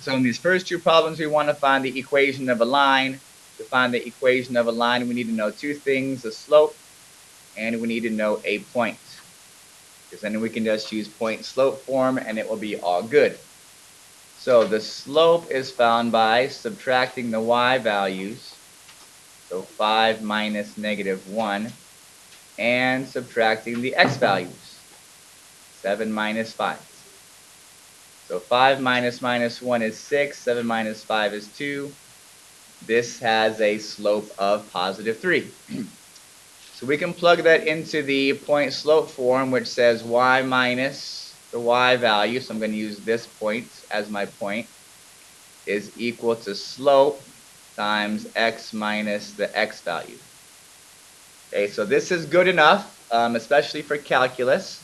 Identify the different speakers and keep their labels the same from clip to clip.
Speaker 1: So in these first two problems, we want to find the equation of a line. To find the equation of a line, we need to know two things, the slope, and we need to know a point. Because then we can just use point-slope form, and it will be all good. So the slope is found by subtracting the y values, so 5 minus negative 1, and subtracting the x values, 7 minus 5. So 5 minus 1 is 6, 7 minus 5 is 2. This has a slope of positive 3. So we can plug that into the point slope form, which says y minus the y value, so I'm going to use this point as my point, is equal to slope times x minus the x value. Okay, so this is good enough, especially for calculus.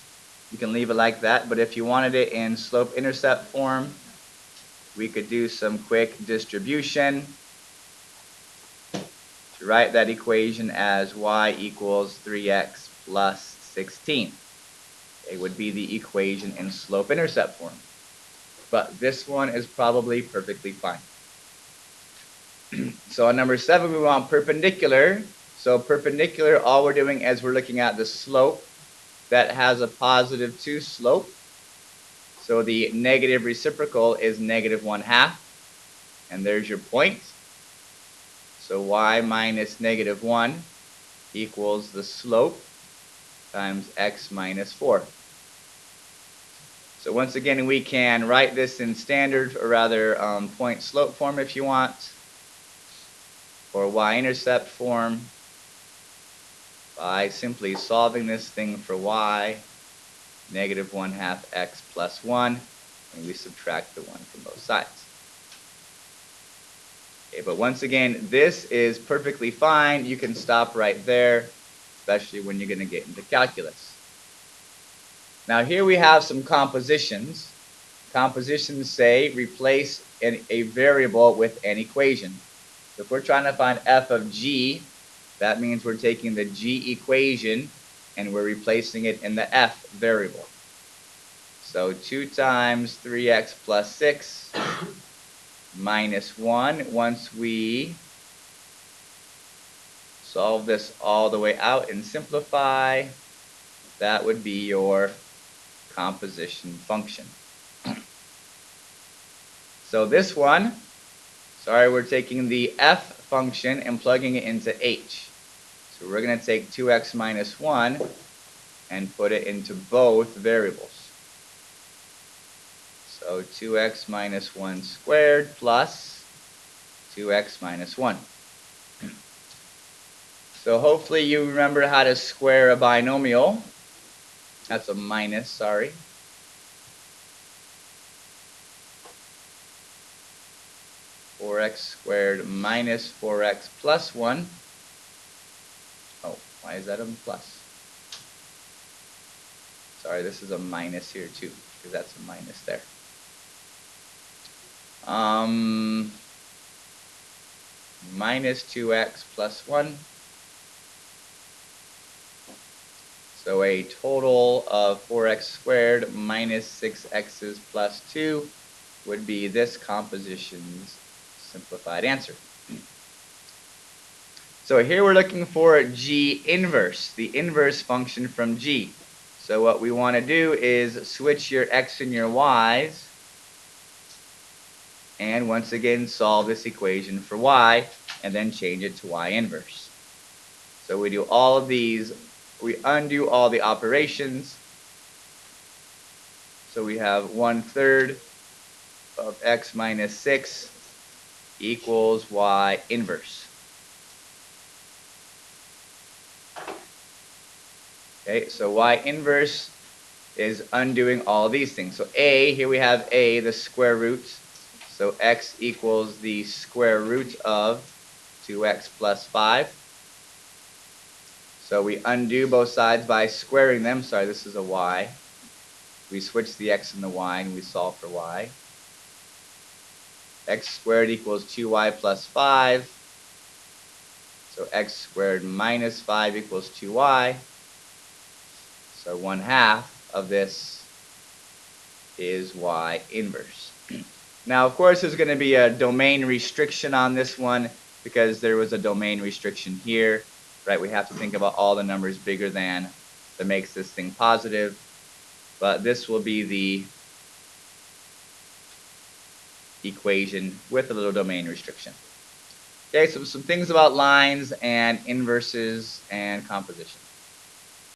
Speaker 1: You can leave it like that, but if you wanted it in slope-intercept form, we could do some quick distribution to write that equation as y equals 3x plus 16. It would be the equation in slope-intercept form. But this one is probably perfectly fine. So on number 7, we want perpendicular. So perpendicular, all we're doing is we're looking at the slope that has a positive 2 slope. So the negative reciprocal is negative 1/2. And there's your point. So y minus negative 1 equals the slope times x minus 4. So once again, we can write this in standard, or rather point slope form if you want, or y-intercept form by simply solving this thing for y, negative 1/2 x plus 1, and we subtract the 1 from both sides. Okay, but once again, this is perfectly fine. You can stop right there, especially when you're going to get into calculus. Now here we have some compositions. Compositions say replace a variable with an equation. So if we're trying to find f of g, that means we're taking the g equation and we're replacing it in the f variable. So 2 times 3x plus 6 minus 1. Once we solve this all the way out and simplify, that would be your composition function. So this one, we're taking the f function and plugging it into h. So we're going to take 2x minus 1 and put it into both variables. So 2x minus 1 squared plus 2x minus 1. So hopefully you remember how to square a binomial. That's a minus, sorry. (4x squared minus 4x plus 1). Oh, why is that a plus? Sorry, this is a minus here too, because that's a minus there. Minus 2x plus 1. So a total of 4x squared minus 6x's plus 2 would be this composition's simplified answer. So here we're looking for g inverse, the inverse function from g. So what we want to do is switch your x and your y's, and once again solve this equation for y, and then change it to y inverse. So we do all of these, we undo all the operations. So we have 1/3 of x minus 6 equals y inverse. Okay, so y inverse is undoing all these things. So a, here we have a, the square root. So x equals the square root of 2x plus 5. So we undo both sides by squaring them. Sorry, this is a y. We switch the x and the y and we solve for y. X squared equals 2y plus 5. So x squared minus 5 equals 2y. So 1/2 of this is y inverse. Now, of course, there's going to be a domain restriction on this one because there was a domain restriction here, right? We have to think about all the numbers bigger than that makes this thing positive. But this will be the equation with a little domain restriction. Okay, so some things about lines and inverses and composition.